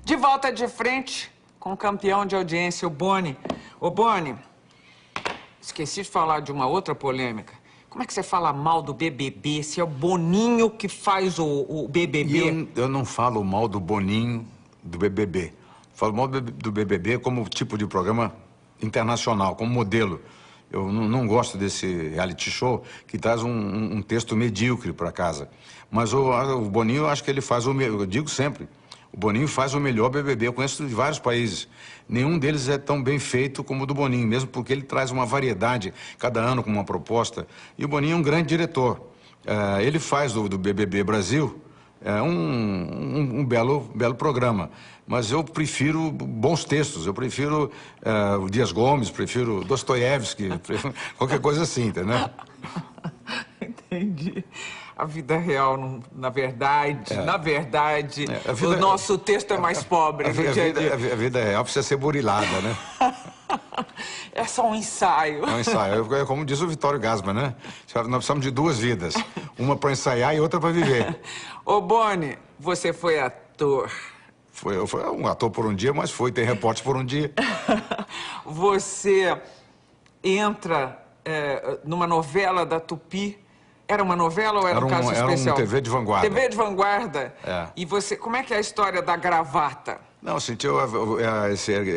De volta de frente com o campeão de audiência, o Boni. Ô, Boni, esqueci de falar de uma outra polêmica. Como é que você fala mal do BBB, se é o Boninho que faz o BBB? Eu não falo mal do Boninho do BBB. Falo mal do BBB como tipo de programa internacional, como modelo. Eu não gosto desse reality show que traz um texto medíocre para casa. Mas o Boninho, eu acho que ele faz o melhor. Eu digo sempre, o Boninho faz o melhor BBB. Eu conheço de vários países. Nenhum deles é tão bem feito como o do Boninho, mesmo porque ele traz uma variedade cada ano com uma proposta. E o Boninho é um grande diretor. Ele faz do BBB Brasil um belo programa. Mas eu prefiro bons textos. Eu prefiro o Dias Gomes, prefiro Dostoiévski, prefiro qualquer coisa assim, entendeu? Entendi. A vida real, na verdade, o nosso texto é mais pobre. A vida real precisa ser burilada, né? É só um ensaio. É um ensaio. É como diz o Vitório Gassman, né? Nós precisamos de duas vidas. Uma para ensaiar e outra para viver. Ô, Boni, você foi ator. Eu fui um ator por um dia, mas tem repórter por um dia. Você entra numa novela da Tupi. Era uma novela ou era um caso especial? Era um TV de vanguarda. TV de vanguarda? É. E você, como é que é a história da gravata? Não, assim,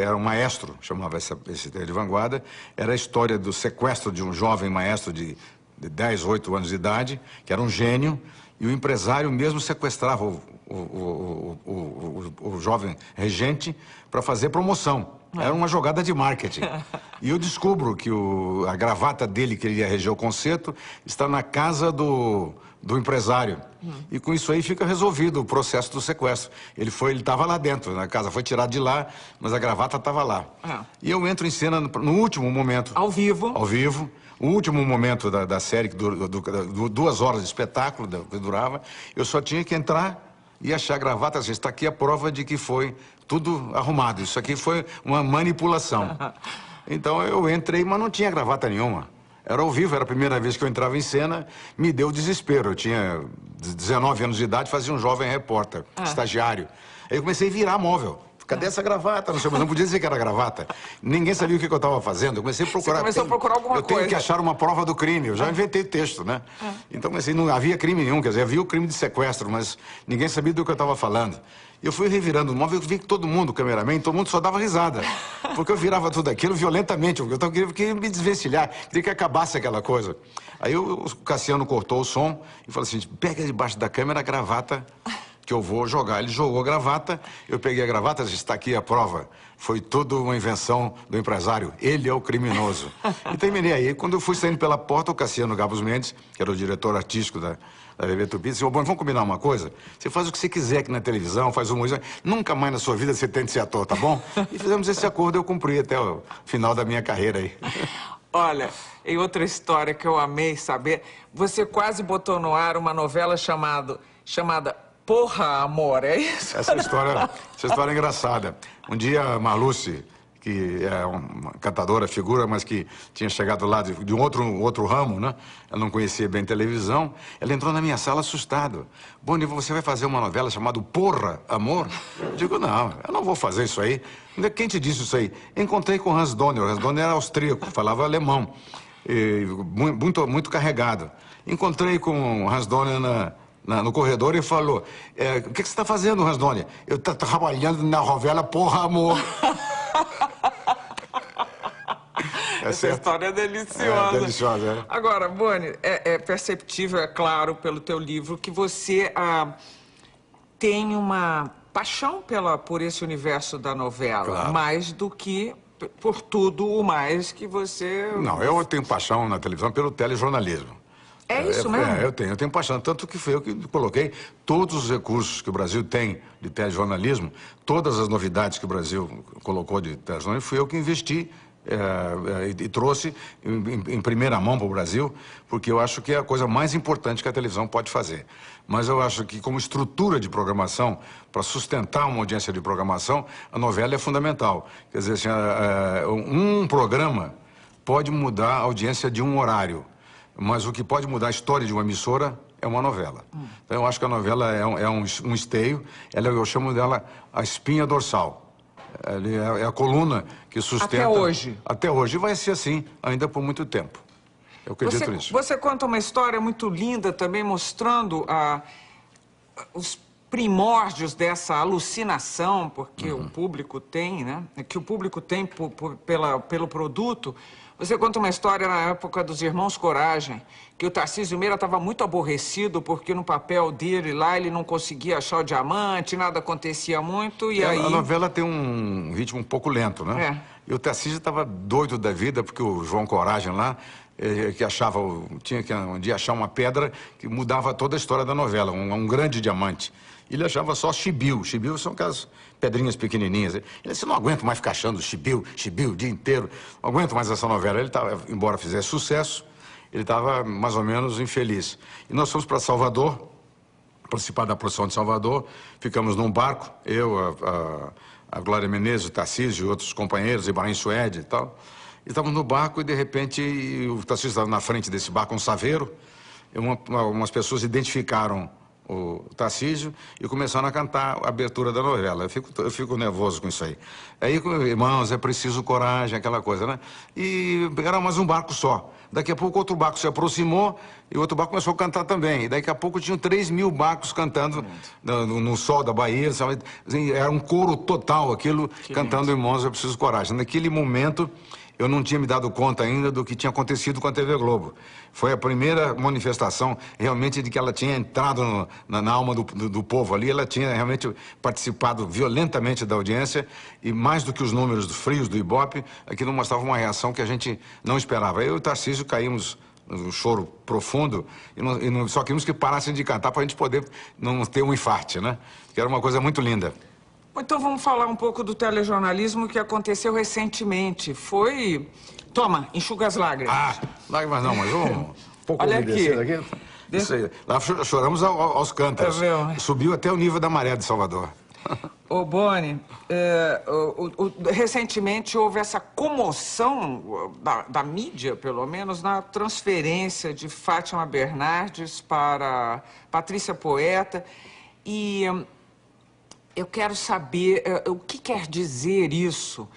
era um maestro, chamava esse TV de vanguarda. Era a história do sequestro de um jovem maestro de 10, 8 anos de idade, que era um gênio, e o empresário mesmo sequestrava o jovem regente para fazer promoção. Era uma jogada de marketing. E eu descubro que a gravata dele, que ele ia reger o concerto, está na casa do empresário. E com isso aí fica resolvido o processo do sequestro. Ele estava lá dentro, na casa, foi tirado de lá, mas a gravata estava lá. E eu entro em cena no último momento. Ao vivo? Ao vivo. O último momento da série, que 2 horas de espetáculo que durava, eu só tinha que entrar e achar a gravata. Assim, está aqui a prova de que foi tudo arrumado. Isso aqui foi uma manipulação. Então eu entrei, mas não tinha gravata nenhuma. Era ao vivo, era a primeira vez que eu entrava em cena, me deu desespero. Eu tinha 19 anos de idade, fazia um jovem repórter, estagiário. Aí eu comecei a virar móvel. Cadê essa gravata? Não sei, mas não podia dizer que era gravata. Ninguém sabia o que eu estava fazendo. Eu comecei a procurar. Você começou a procurar alguma coisa. Eu tenho que achar uma prova do crime. Eu já inventei texto, né? Então, comecei, não havia crime nenhum. Quer dizer, havia o crime de sequestro, mas ninguém sabia do que eu estava falando. Eu fui revirando o móvel, eu vi que todo mundo, o cameraman, todo mundo só dava risada. Porque eu virava tudo aquilo violentamente. Eu queria me desvencilhar, queria que acabasse aquela coisa. Aí o Cassiano cortou o som e falou assim, pega debaixo da câmera a gravata que eu vou jogar. Ele jogou a gravata, eu peguei a gravata, está aqui a prova. Foi tudo uma invenção do empresário. Ele é o criminoso. E terminei aí. Quando eu fui saindo pela porta, o Cassiano Gabos Mendes, que era o diretor artístico da TV Tupi, disse, bom, vamos combinar uma coisa? Você faz o que você quiser aqui na televisão, faz humor, nunca mais na sua vida você tente ser ator, tá bom? E fizemos esse acordo, eu cumpri até o final da minha carreira aí. Olha, e outra história que eu amei saber, você quase botou no ar uma novela chamada Porra, Amor, é isso? Essa história é engraçada. Um dia, a Marluce, que é uma cantadora, figura, mas que tinha chegado lá de um outro ramo, né? Ela não conhecia bem televisão. Ela entrou na minha sala assustada. Boni, você vai fazer uma novela chamada Porra, Amor? Eu digo, não, eu não vou fazer isso aí. Quem te disse isso aí? Encontrei com o Hans Donner. O Hans Donner era austríaco, falava alemão. E muito carregado. Encontrei com o Hans Donner no corredor e falou, o que você está fazendo, Hans Donner? Eu estou trabalhando na novela Porra, Amor. Essa história é deliciosa. É deliciosa, é. Agora, Boni, é perceptível, é claro, pelo teu livro, que você tem uma paixão por esse universo da novela, claro. Mais do que por tudo o mais que você... Não, eu tenho paixão na televisão pelo telejornalismo. É isso mesmo? Eu tenho paixão. Tanto que foi eu que coloquei todos os recursos que o Brasil tem de telejornalismo, todas as novidades que o Brasil colocou de telejornalismo, fui eu que investi e trouxe em primeira mão para o Brasil, porque eu acho que é a coisa mais importante que a televisão pode fazer. Mas eu acho que, como estrutura de programação, para sustentar uma audiência de programação, a novela é fundamental. Quer dizer, assim, um programa pode mudar a audiência de um horário. Mas o que pode mudar a história de uma emissora é uma novela. Então, eu acho que a novela é um esteio, eu chamo dela a espinha dorsal. É a coluna que sustenta... Até hoje? Até hoje. E vai ser assim ainda por muito tempo. Eu acredito nisso. Você conta uma história muito linda também, mostrando os primórdios dessa alucinação, porque o público tem, né? Que o público tem pelo produto. Você conta uma história na época dos Irmãos Coragem, que o Tarcísio Meira estava muito aborrecido porque no papel dele lá ele não conseguia achar o diamante, nada acontecia muito e aí... A novela tem um ritmo um pouco lento, né? E o Tarcísio estava doido da vida porque o João Coragem lá, que tinha que um dia achar uma pedra que mudava toda a história da novela, um grande diamante. Ele achava só chibiu. Chibiu são aquelas pedrinhas pequenininhas. Ele disse, não aguento mais ficar achando chibiu o dia inteiro. Não aguento mais essa novela. Ele estava, embora fizesse sucesso, ele estava mais ou menos infeliz. E nós fomos para Salvador, participar da produção de Salvador. Ficamos num barco, eu, a Glória Menezes, o Tarcísio e outros companheiros, Ibrahim Suede e tal. E estávamos no barco e, de repente, o Tarcísio estava na frente desse barco, um saveiro. E umas pessoas identificaram o Tarcísio e começaram a cantar a abertura da novela. Eu fico nervoso com isso aí. Aí, irmãos, é preciso coragem, aquela coisa, né? E era mais um barco só. Daqui a pouco outro barco se aproximou e outro barco começou a cantar também. E daqui a pouco tinham 3.000 barcos cantando no sol da Bahia. Sabe? Era um coro total aquilo, cantando Irmãos, é preciso coragem. Naquele momento, eu não tinha me dado conta ainda do que tinha acontecido com a TV Globo. Foi a primeira manifestação realmente de que ela tinha entrado na alma do povo ali. Ela tinha realmente participado violentamente da audiência e mais do que os números frios do Ibope, aquilo mostrava uma reação que a gente não esperava. Eu e o Tarcísio caímos no choro profundo e só queríamos que parassem de cantar para a gente poder não ter um infarte, né? Que era uma coisa muito linda. Então vamos falar um pouco do telejornalismo que aconteceu recentemente. Foi... Toma, enxuga as lágrimas. Lágrimas não, mas um pouco Olha aqui. Isso aí. Lá choramos aos cântaros. Subiu até o nível da maré de Salvador. Ô, Boni, recentemente houve essa comoção da mídia, pelo menos, na transferência de Fátima Bernardes para Patrícia Poeta. E... eu quero saber o que quer dizer isso.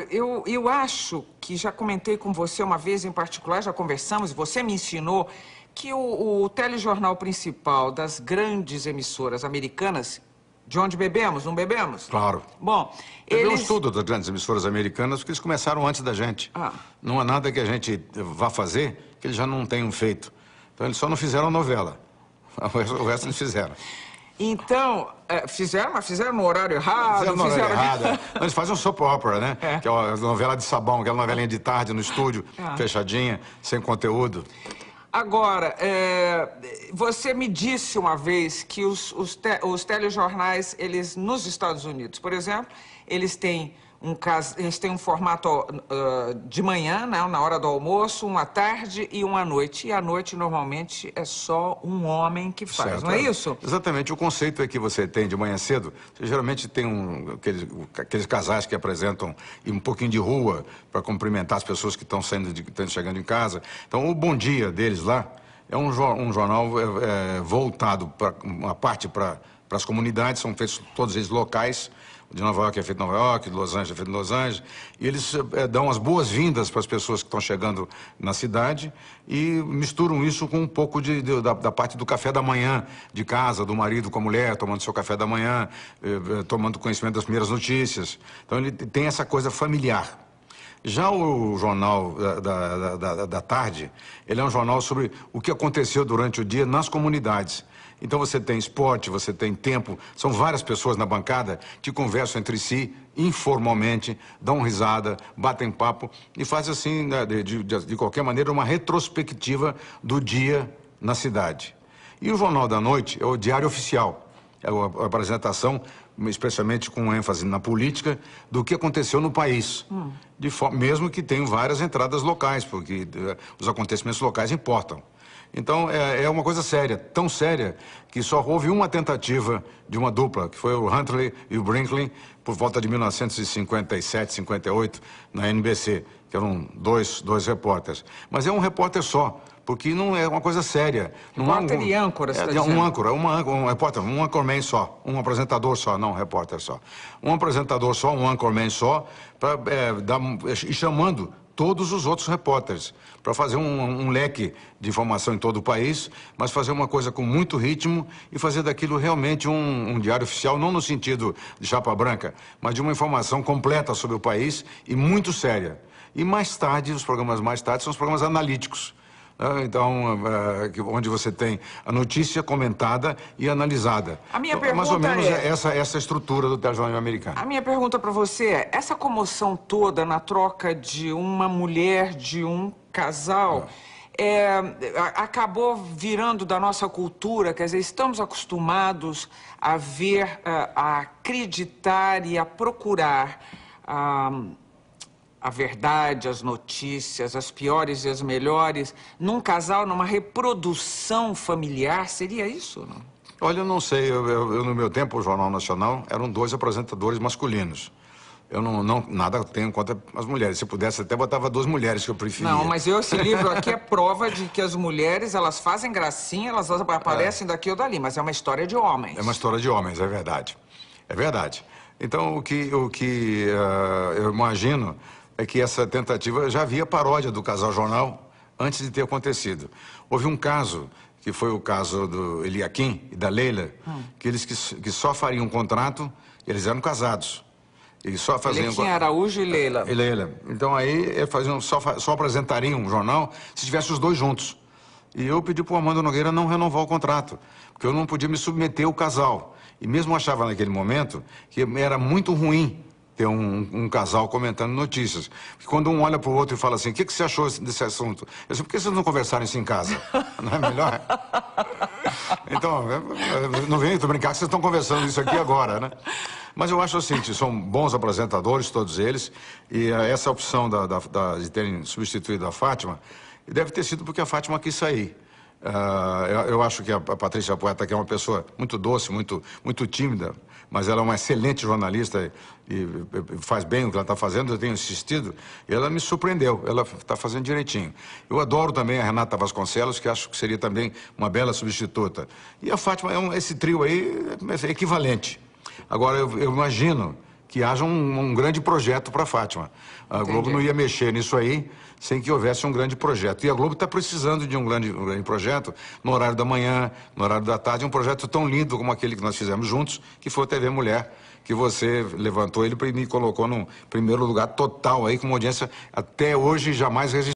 Eu acho que já comentei com você uma vez em particular, já conversamos, você me ensinou que o telejornal principal das grandes emissoras americanas, de onde bebemos, não bebemos? Claro. Bom, bebemos tudo das grandes emissoras americanas, porque eles começaram antes da gente. Não há nada que a gente vá fazer que eles já não tenham feito. Então, eles só não fizeram novela. O resto eles fizeram. Então, mas fizeram no horário errado. Fizeram no horário errado. Eles fazem um soap opera, né? Que é uma novela de sabão, aquela novelinha de tarde no estúdio, fechadinha, sem conteúdo. Agora, você me disse uma vez que os telejornais, eles, nos Estados Unidos, por exemplo, eles têm um formato de manhã, né, na hora do almoço, um à tarde e um à noite. E à noite, normalmente, é só um homem que faz, certo, não é isso? Exatamente. O conceito é que você tem de manhã cedo, você geralmente tem aqueles casais que apresentam um pouquinho de rua para cumprimentar as pessoas que estão chegando em casa. Então, o Bom Dia deles lá é um jornal voltado para uma parte para as comunidades, são feitos todos eles locais. De Nova York é feito em Nova York, de Los Angeles é feito em Los Angeles. E eles dão as boas-vindas para as pessoas que estão chegando na cidade e misturam isso com um pouco da parte do café da manhã, de casa, do marido com a mulher, tomando seu café da manhã, tomando conhecimento das primeiras notícias. Então ele tem essa coisa familiar. Já o jornal da tarde, ele é um jornal sobre o que aconteceu durante o dia nas comunidades. Então você tem esporte, você tem tempo, são várias pessoas na bancada que conversam entre si informalmente, dão risada, batem papo e fazem assim, de qualquer maneira, uma retrospectiva do dia na cidade. E o Jornal da Noite é o diário oficial, é a apresentação, especialmente com ênfase na política, do que aconteceu no país. Mesmo que tenham várias entradas locais, porque os acontecimentos locais importam. Então, é uma coisa séria, tão séria, que só houve uma tentativa de uma dupla, que foi o Huntley e o Brinkley, por volta de 1957, 58, na NBC, que eram dois repórteres. Mas é um repórter só, porque não é uma coisa séria. Repórter e âncora, você está dizendo? Um âncora, um repórter, um anchorman só, um apresentador só, não um repórter só. Um apresentador só, um anchorman só, e chamando todos os outros repórteres, para fazer um leque de informação em todo o país, mas fazer uma coisa com muito ritmo e fazer daquilo realmente um diário oficial, não no sentido de chapa branca, mas de uma informação completa sobre o país e muito séria. E mais tarde, os programas mais tarde são os programas analíticos. Então, onde você tem a notícia comentada e analisada. A minha então, mais ou pergunta menos é... essa estrutura do telejornal americano. A minha pergunta para você é, essa comoção toda na troca de uma mulher, de um casal, acabou virando da nossa cultura, quer dizer, estamos acostumados a ver, a acreditar e a procurar a verdade, as notícias, as piores e as melhores, num casal, numa reprodução familiar, seria isso, não? Olha, eu não sei, no meu tempo, o Jornal Nacional, eram 2 apresentadores masculinos. Eu nada tenho contra as mulheres. Se pudesse, até botava 2 mulheres que eu preferia. Não, mas esse livro aqui é prova de que as mulheres, elas fazem gracinha, elas aparecem daqui ou dali, mas é uma história de homens. É uma história de homens, é verdade. É verdade. Então, o que eu imagino é que essa tentativa já havia paródia do Casal Jornal antes de ter acontecido. Houve um caso, que foi o caso do Eliakim e da Leila, que eles que só fariam um contrato, eles eram casados. E só faziam... Eliakim Araújo e Leila. E Leila. Então aí só apresentariam um jornal se tivesse os 2 juntos. E eu pedi para o Armando Nogueira não renovar o contrato, porque eu não podia me submeter ao casal. E mesmo achava naquele momento que era muito ruim ter um casal comentando notícias. Porque quando um olha para o outro e fala assim, o que você achou desse assunto? Eu disse, por que vocês não conversaram isso em casa? Não é melhor? Então, não vem brincar que vocês estão conversando isso aqui agora, né? Mas eu acho assim, são bons apresentadores, todos eles, e essa opção de terem substituído a Fátima, deve ter sido porque a Fátima quis sair. Eu acho que a Patrícia Poeta, que é uma pessoa muito doce, muito tímida, mas ela é uma excelente jornalista e faz bem o que ela está fazendo, eu tenho insistido, e ela me surpreendeu, ela está fazendo direitinho. Eu adoro também a Renata Vasconcelos, que acho que seria também uma bela substituta. E a Fátima, esse trio aí é equivalente. Agora, eu imagino que haja um grande projeto para a Fátima. A Globo não ia mexer nisso aí sem que houvesse um grande projeto. E a Globo está precisando de um grande projeto no horário da manhã, no horário da tarde, um projeto tão lindo como aquele que nós fizemos juntos, que foi o TV Mulher, que você levantou ele e me colocou no primeiro lugar total aí, com uma audiência até hoje jamais resistida.